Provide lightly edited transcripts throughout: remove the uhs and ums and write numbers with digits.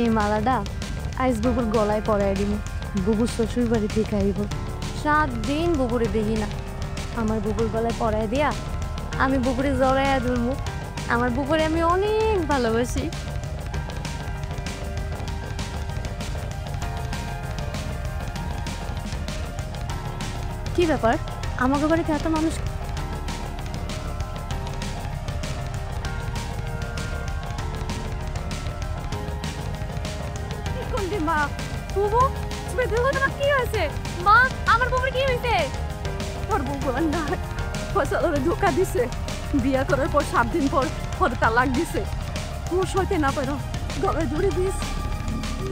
এই মালাটা আইস বুবুর গলায় পরাই দিব। বুবুর শ্বশুর বাড়ি থেকে আইব। 7 দিন বুবুরে দেখি না। আমার বুবুর গলায় পরাই দিয়া আমি বুবুরে জড়াইয়া ধরবো। আমার বুবুরে আমি অনেক ভালোবাসি। কি ব্যাপার, আমাকে বাড়িতে এত মানুষ? মা, বুবু, তুমি দেখো তোমার কি হয়েছে? মা, আমার বুবুর কি হয়েছে? তোর বউ না ফসলের ধোকা দিছে, বিয়া করার পর 7 দিন পর ওর তালাক দিছে। ও সইতে না পারো, গলায় ধরে দিস।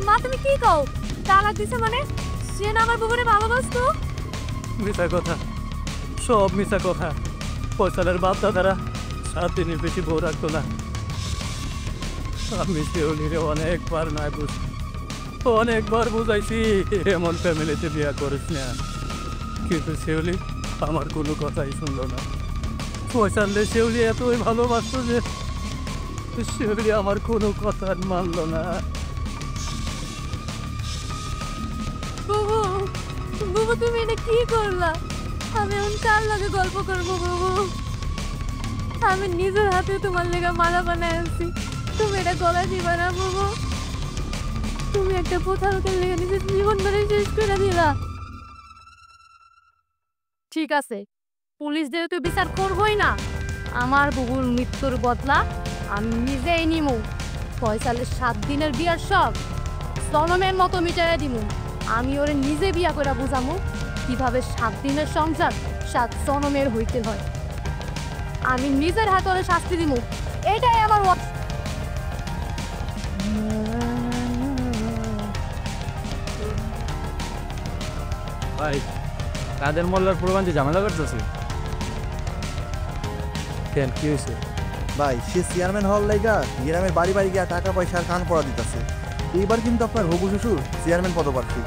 মা, তুমি কি কও? তালাক দিছে মানে? সে না আমার বুবুরে ভালোবাসতো? মিথ্যা কথা, সব মিথ্যা কথা। ফয়সালের বাপ দাদারা 7 দিনের বেশি বউ রাখতো না। আমি শিউলিরে অনেকবার বুঝাইছি এমন ফ্যামিলিতে বিয়া করিস না, কিন্তু শিউলি আমার কোনো কথাই শুনলো না। ফয়সালে শিউলি এতই ভালোবাসতো যে শিউলি আমার কোনো কথা মানলো না। বুবু, বুবু, তুমি এটা কি করলা? আমি এখন কার লাগে গল্প করবো বুবু? আমি নিজের হাতে তোমার লেগে মালা বানায় আনছি, তুমি এটা গলায় দিবা না বুবু। তুমি একটা প্রতারকের লেগে নিজের জীবন ধরে শেষ করে দিলা। ঠিক আছে, পুলিশ যেহেতু বিচার করবই না, আমার বুবুর মৃত্যুর বদলা আমি নিজেই নিমু। ফয়সালের 7 দিনের বিয়ার সব জনমের মতো মিটাইয়া দিমু। আমি ওরে নিজে বিয়া করে বুঝামু কিভাবে 7 দিনের সংসার 7 জনমের হইতে হয়। আমি নিজের হাতে ওরে শাস্তি দিমু, এটাই আমার ভাই, কাদের মোল্লার প্রোগ্রামে ঝামেলা করতেছে কেন? কি হয়েছে ভাই? সে চেয়ারম্যান হল লাইগা গ্রামের বাড়ি বাড়ি গিয়া টাকা পয়সার কান পড়া দিতেছে। এইবার কিন্তু আপনার হবু শ্বশুর চেয়ারম্যান পদপ্রার্থী।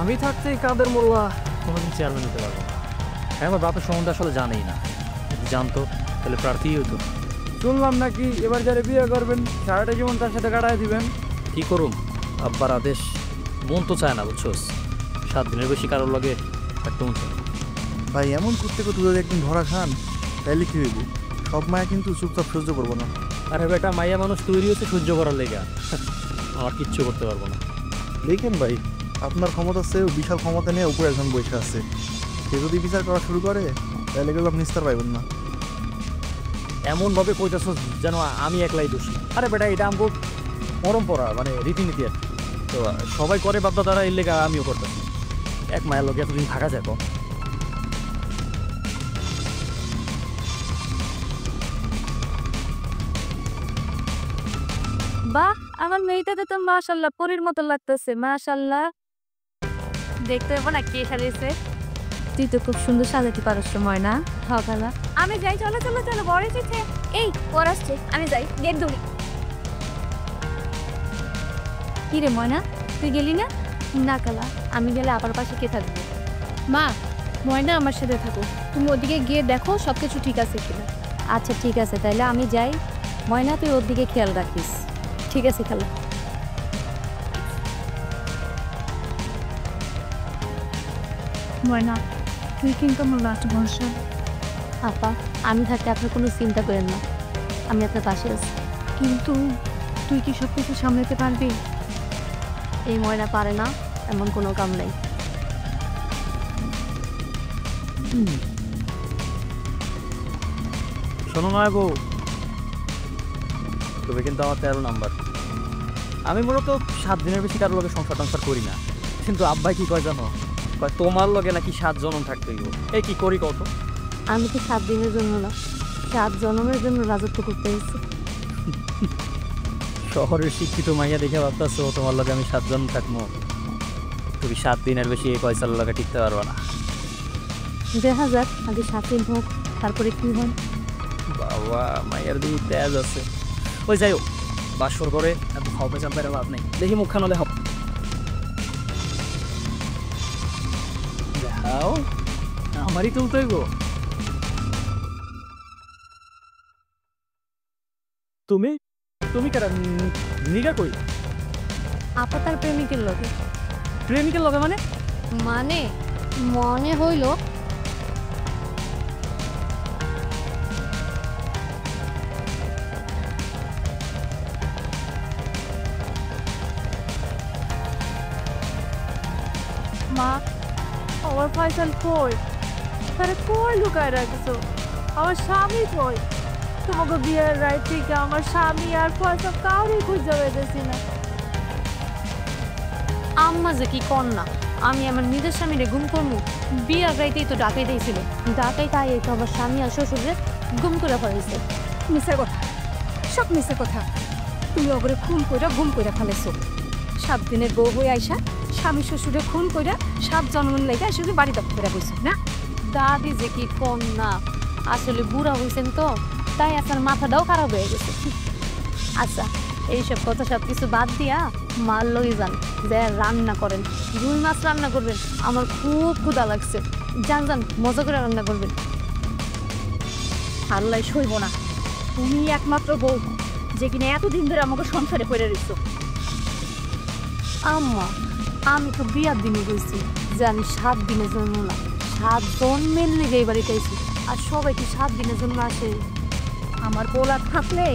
আমি থাকতে কাদের মোল্লা কোনোদিন চেয়ারম্যান হতে পারবো না। আমার বাপের সম্বন্ধে আসলে জানেই না, যদি জানতো তাহলে প্রার্থী হতো। শুনলাম নাকি এবার যারা বিয়ে করবেন সারাটা জীবন তার সাথে কাটায় দিবেন। কি করুম, আব্বার আদেশ। মন তো চায় না, বুঝছোস? 7 দিনের বেশি কারোর লাগে একটা মন চায়। ভাই এমন করতে করতে যদি একদিন ধরা খান তাহলে কি হইব? সব মায়া কিন্তু চুপচাপ সহ্য করবো না। আরে বেটা, মাইয়া মানুষ তৈরি হচ্ছে সহ্য করার লেগা, আমার কিচ্ছু করতে পারবো না। দেখেন ভাই, আপনার ক্ষমতা চেয়েও বিশাল ক্ষমতা নিয়ে উপরে একজন বসে আছে। সে যদি বিচার করা শুরু করে তাহলে এগুলো আপনি নিস্তার পাইবেন না। এমনভাবে কইতাছ যেন আমি একলাই দোষী। আরে বেটা, এটা আমগো পরম্পরা, মানে রীতিনীতি আর কি। তো সবাই করে, বাপদা তারা এর লেগা আমিও করতেছি। এক মায়ের লোক এতদিন থাকা যায়? বাহ, আমার মেয়েটাতে তো মাশাআল্লাহ পরীর মতো লাগতেছে। মাশাআল্লাহ, দেখতে হবে না কে সাজিয়েছে? তুই তো খুব সুন্দর সাজাতে পারস ময়না। খালা, আমি যাই। চলো চলো চলো, বড় এসেছে। এই পর আসছে, আমি যাই। দেখ দূরে। কি রে ময়না, তুই গেলি না? না খালা, আমি গেলে আবার পাশে কে থাকবে? মা, ময়না আমার সাথে থাকো। তুমি ওদিকে গিয়ে দেখো সবকিছু ঠিক আছে কিনা। আচ্ছা ঠিক আছে, তাইলে আমি যাই। ময়না, তুই ওর দিকে খেয়াল রাখিস। ঠিক আছে খালা। ময়না, তুই কিন্তু আমার লাস্ট ভরসা। আপা, আমি থাকতে আপনার কোনো চিন্তা করেন না, আমি আপনার পাশে আছি। কিন্তু তুই কি সব কিছু সামলাতে পারবি? এই ময়না পারে না এমন কোনো কাম নাই। শোনো নয় বউ, তবে কিন্তু আমার 13 নাম্বার। আমি মূলত 7 দিনের বেশি কারোর লগে সংসার টংসার করি না, কিন্তু আব্বাই কি কয় জানো? কয় তোমার লগে নাকি 7 জনম থাকতে হইব। এই কি করি কত? আমি তো 7 দিনের জন্য না, 7 জন্মের জন্য রাজত্ব করতে এসেছি। শহরের শিক্ষিত মাইয়া দেখে ভাবতেছো তোমার লগে আমি 7 জন্ম থাকবো? তুমি 7 দিনের বেশি এই পয়সার লগে টিকতে পারবো না। দেখা যাক, আগে 7 দিন হোক, তারপরে কি হয়। বাবা, মাইয়ার দিকে তেজ আছে। ওই যাই হোক, বাসর করে এত খাওয়া চাম্পারে লাভ নেই। দেখি মুখ খানো দেখাও। দেখাও, আমারই তুলতেই গো। তুমি তুমি কেন নিগা কই? আপা তার প্রেমিকের লগে। প্রেমিকের লগে মানে? মানে মনে হইল মা, আমার ফয়সাল কই? তারা কই লুকায় রাখছো? আমার স্বামী কই? তোমাকে বিয়ের রাত থেকে আমার স্বামী আর ফয়সাল কাউরে খুঁজে পেতেছি না। আম্মা যে কি কর না, আমি আমার নিজের স্বামীরে গুম করবো? বিয়ার গাইতেই তো ডাকাই দিয়েছিল, ডাকাই তাই তো আমার স্বামী আর শ্বশুরে গুম করে ফেলেছে। মিছে কথা, সব মিছে কথা। তুমি ওগরে খুন কইরা গুম কইরা ফেলেছো। 7 দিনের বউ হয়ে আইসা স্বামী শ্বশুরে খুন কইরা 7 জন্মের লেগে শুধু বাড়ি দখল করে বসছো না? দাদি যে কি কর না, আসলে বুড়া হয়েছেন তো, তাই আপনার মাথাটাও খারাপ হয়ে গেছে। আচ্ছা, এইসব কথা সব কিছু বাদ দিয়া মাল লই যান, যে রান্না করেন, রুই মাছ রান্না করবেন, আমার খুব ক্ষুধা লাগছে। যান যান, মজা করে রান্না করবেন। আল্লাহ সইব না, তুমি একমাত্র বউ যে কিনা এতদিন ধরে আমাকে সংসারে পড়ে রইছো। আম্মা, আমি তো বিয়ার দিনে গেছি যে আমি 7 দিনের জন্য না, 7 জন্মের লেগে এই বাড়িতে আইছি। আর সবাই কি 7 দিনের জন্য আসে? আমার পোলা থাকলে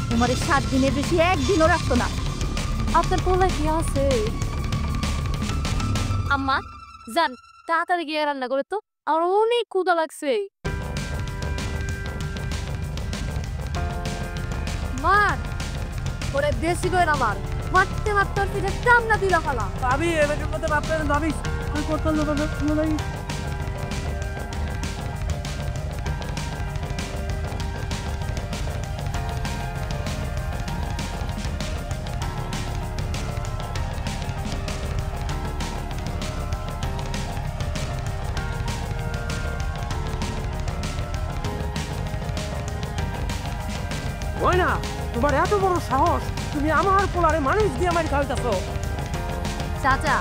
তোমার 7 দিনের বেশি একদিনও রাখতো না। আপনার পোলা কি আছে? আম্মা যান, তাড়াতাড়ি গিয়ে রান্না করে তো, আমার অনেক ক্ষুধা লাগছে। মার ওরে দেশি করে আমার মারতে মারতে ওর পিঠে চামড়া দিলা খালা। ভাবি এবারের মধ্যে ভাববেন ভাবি আমি কত লোক হয় না, তোমার এত বড় সাহস, তুমি আমার পোলারে মানুষ দিয়ে আমার খাওয়াইতেছো। চাচা,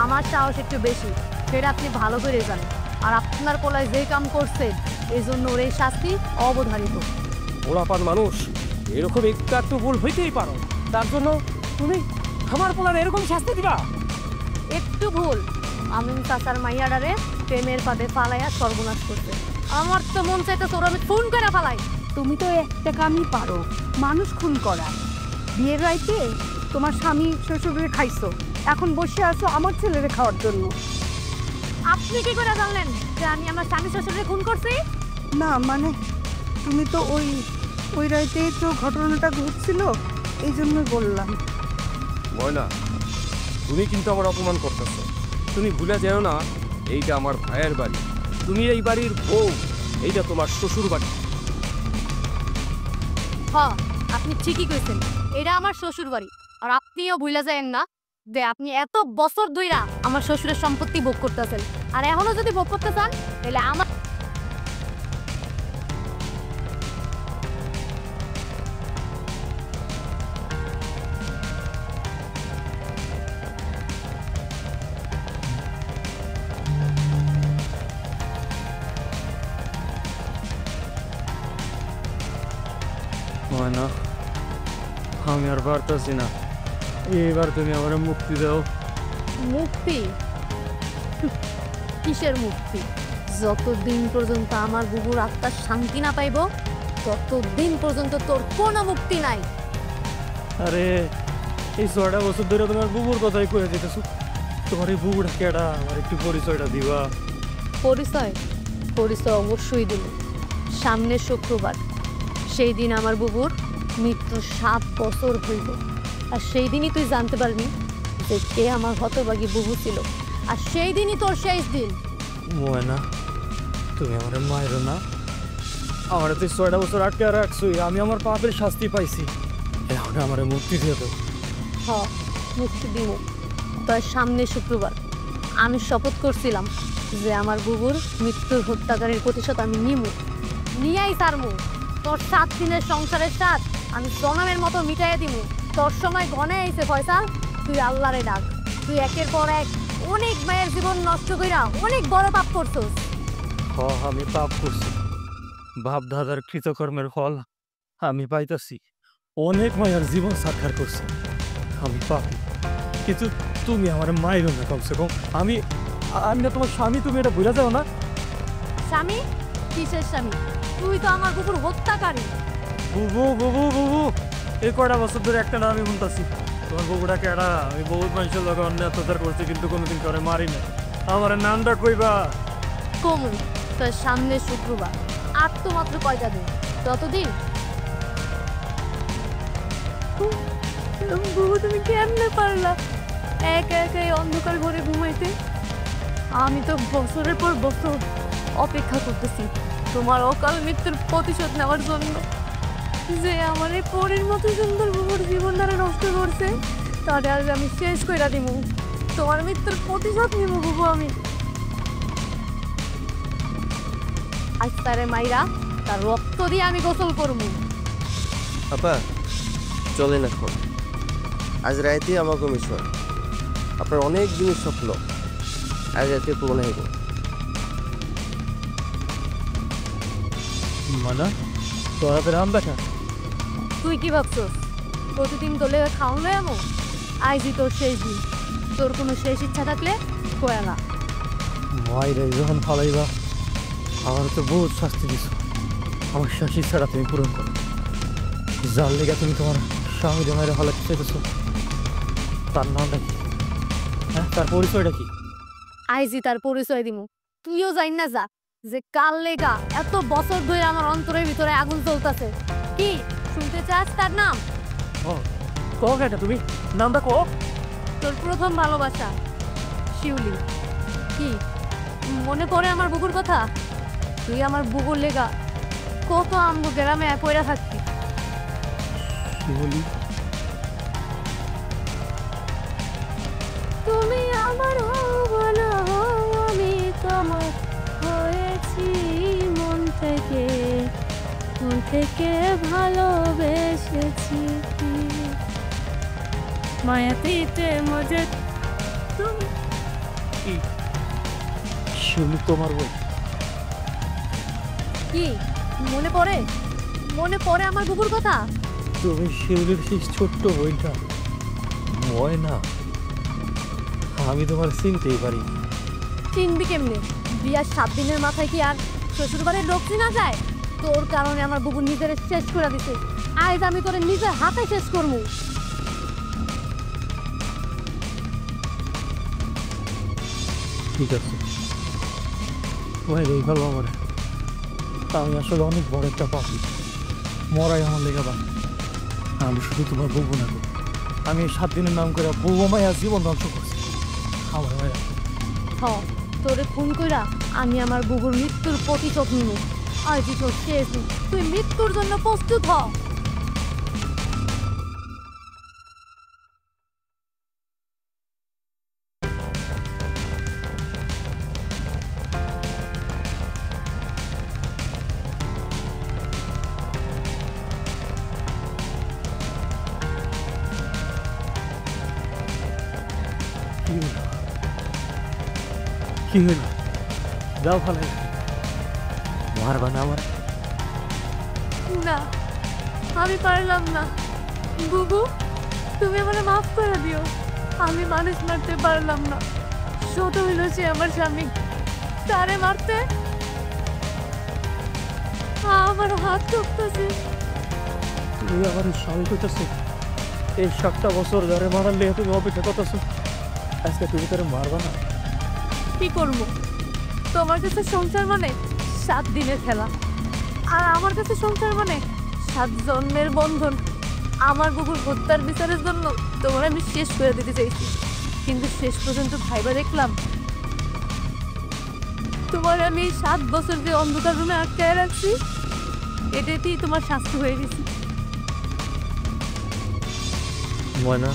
আমার সাহস একটু বেশি, সেটা আপনি ভালো করে জানেন। আর আপনার পোলায় যে কাম করছে, এই জন্য ওর এই শাস্তি অবধারিত। পোলাপান মানুষ এরকম একটু ভুল হইতেই পারো, তার জন্য তুমি আমার পোলারে এরকম শাস্তি দিবা? একটু ভুল, আমি চাচার মাইয়াডারে প্রেমের পাদে ফালাইয়া সর্বনাশ করতে। আমার তো মন চাইতে তোর আমি ফোন করে ফালাই। তুমি তো একটা কামই পারো, মানুষ খুন করা। বিয়ের রাইতে তোমার স্বামী শ্বশুরে খাইছো, এখন বসে আছো আমার ছেলেরে খাওয়ার জন্য। আপনি কি করে জানলেন যে আমি আমার স্বামী শ্বশুরে খুন করছি? না মানে তুমি তো ওই রাইতেই তো ঘটনাটা ঘটছিল, এই জন্যই বললাম। ময়না, তুমি কিন্তু আমার অপমান করতেছো। তুমি ভুলে যেও না, এইটা আমার ভাইয়ের বাড়ি, তুমি এই বাড়ির বউ, এইটা তোমার শ্বশুর বাড়ি। হ্যাঁ, আপনি ঠিকই কইছেন, এটা আমার শ্বশুর বাড়ি। আর আপনিও ভুলে যায়েন না যে আপনি এত বছর ধইরা আমার শ্বশুরের সম্পত্তি ভোগ করতেছেন, আর এখনো যদি ভোগ করতে চান তাহলে আমার ময়না, আমি আর পারতেছি না, এবার তুমি আমার মুক্তি দাও। মুক্তি? কিসের মুক্তি? যতদিন পর্যন্ত আমার বুবুর আত্মার শান্তি না পাইব, ততদিন পর্যন্ত তোর কোনো মুক্তি নাই। আরে এই 6টা বছর ধরে তোমার বুবুর কথাই কয়ে যেতেছো, তোমার এই বুবুটা কেডা, আমার একটু পরিচয়টা দিবা। পরিচয়? পরিচয় অবশ্যই দিল। সামনের শুক্রবার, সেই দিন আমার বুবুর মৃত্যু 7 বছর হইল। আর সেই দিনই তুই জানতে পারবি যে কে আমার হতভাগী বুবু ছিল। আর সেই দিনই তোর শেষ দিন। ময়না, তুমি আমার মায়েরও না, আমার তুই 6টা বছর আটকে রাখছই, আমি আমার পাপের শাস্তি পাইছি, এখন আমার মুক্তি দিয়ে দাও। হ, মুক্তি দিব। তার সামনে শুক্রবার আমি শপথ করছিলাম যে আমার বুবুর মৃত্যুর হত্যাকারীর প্রতিশোধ আমি নিয়েই সারমু। তোর 7 দিনের সংসারের সাথ আমি জনমের মতো মিটাইয়া দিব। তোর সময় ঘনে আইছে ফয়সাল, তুই আল্লাহরে ডাক। তুই একের পর এক অনেক মায়ের জীবন নষ্ট কইরা অনেক বড় পাপ করছস। আমি পাপ করছি, বাপ দাদার কৃতকর্মের ফল আমি পাইতাছি। অনেক মায়ের জীবন সাক্ষাৎ করছি, আমি পাপি। কিন্তু তুমি আমার মায়ের না কমসে কম। আমি আমি না তোমার স্বামী, তুমি এটা বুঝা যাও না? স্বামী? কিসের স্বামী? তুই তো আমার বুবুর হত্যাকারী। বুবু বুবু বুবু এই কয়টা বছর ধরে একটা নাম আমি শুনতাছি। তোমার বুবুটাকে একটা আমি বহুত মানুষের লোক অন্য অত্যাচার করছি কিন্তু কোনোদিন করে মারি না। আমার নামটা কইবা? কমু তোর সামনে শুক্রবার, আর তো মাত্র কয়টা দিন, ততদিন। বুবু তুমি কেমনে পারলা একা একা এই অন্ধকার ঘরে ঘুমাইতে? আমি তো বছরের পর বছর অপেক্ষা করতেছি তোমার অকাল মৃত্যুর প্রতিশোধ নেওয়ার জন্য। যে আমার এই পরের মতো সুন্দর বুবুর জীবন দ্বারা নষ্ট করছে, তাহলে আজ আমি শেষ কইরা দিব। তোমার মৃত্যুর প্রতিশোধ নিব বুবু আমি। আজ তারে মাইরা তার রক্ত দিয়ে আমি গোসল করবো। আপা চলেন এখন, আজ রাইতে আমাকে মিশন। আপনার অনেক জিনিস স্বপ্ন আজ রাতে পূরণ হইব। মানে তোরা তো রাম দেখা। তুই কি ভাবছস প্রতিদিন তোলে খাওয়ানো এমন? আইজি তোর শেষ দিন, তোর কোনো শেষ ইচ্ছা থাকলে কয়ালা। মায়ের যখন ফালাইবা আমার তো বহুত শাস্তি দিছ। আমার শেষ ইচ্ছাটা তুমি পূরণ করো। যার লেগে তুমি তোমার স্বামী জমায় হালাতে চেয়েছো, তার নামটা কি? হ্যাঁ, তার পরিচয়টা কি? আইজি তার পরিচয় দিমু। তুইও জানি না যা যে কাল লেগা এত বছর ধরে আমার অন্তরের ভিতরে আগুন চলতেছে। কি শুনতে চাস তার নাম? কও কেটা তুমি নামটা কও। তোর প্রথম ভালোবাসা শিউলি। কি মনে পড়ে আমার বুকুর কথা? তুই আমার বুকুর লেগা কত আমগো গ্রামে পয়রা থাকতি। বলি তুমি আমার হবো না, আমি তোমার হয়েছি মন থেকে, মন থেকে ভালোবেসেছি। মায়াতিতে মজে তুমি। শিউলি তোমার বই? কি মনে পড়ে? মনে পড়ে আমার বুকুর কথা? তুমি শিউলির সেই ছোট্ট বইটা ময়না? আমি তোমার চিনতেই পারি। চিনবি কেমনে? বিয়ার 7 দিনের মাথায় কি আর শ্বশুরবাড়ির লোক চিনা যায়? তোর কারণে আমার বুবু নিজের শেষ করে দিছে। আজ আমি তোরে নিজের হাতে শেষ করবো। ঠিক আছে, তোমায় রেই ফেলবো আমার। আমি আসলে অনেক বড় একটা পাপি, মরাই আমার লেগে বা। আমি শুধু তোমার বউ না গো, আমি এই 7 দিনের নাম করে বউ মায়া জীবন ধ্বংস করছি আমার মায়া। হ তোরে খুন কইরা আমি আমার বুবুর মৃত্যুর প্রতিশোধ নিব। আজই তোর শেষ দিন, তুই মৃত্যুর জন্য প্রস্তুত হ। কি হলো? কি হলো? যাও ভালো, মারবা না আমার? না, আমি পারলাম না বুবু, তুমি আমাকে মাফ করে দিও। আমি মানুষ মারতে পারলাম না। ছোট হইল সে আমার স্বামী, তারে মারতে আমার হাত কাঁপতেছে। তুমি আমার স্বামী করতেছো? এই 7টা বছর ধরে মারার লেগে তুমি অপেক্ষা করতেছো, আজকে তুমি তারা মারবা না? কি করবো? তোমার কাছে সংসার মানে 7 দিনের খেলা, আর আমার কাছে সংসার মানে 7 জন্মের বন্ধন। আমার বুকুর হত্যার বিচারের জন্য তোমার আমি শেষ করে দিতে চাইছি, কিন্তু শেষ পর্যন্ত ভাইবা দেখলাম তোমার আমি 7 বছর যে অন্ধকার রুমে আটকায় রাখছি, এটাতেই তোমার শাস্তি হয়ে গেছে। ময়না,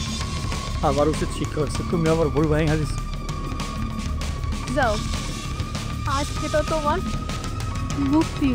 আমার উচিত শিক্ষা হচ্ছে, তুমি আমার বই ভাঙা দিচ্ছ। যাও, আজকে তো তোমার মুক্তি।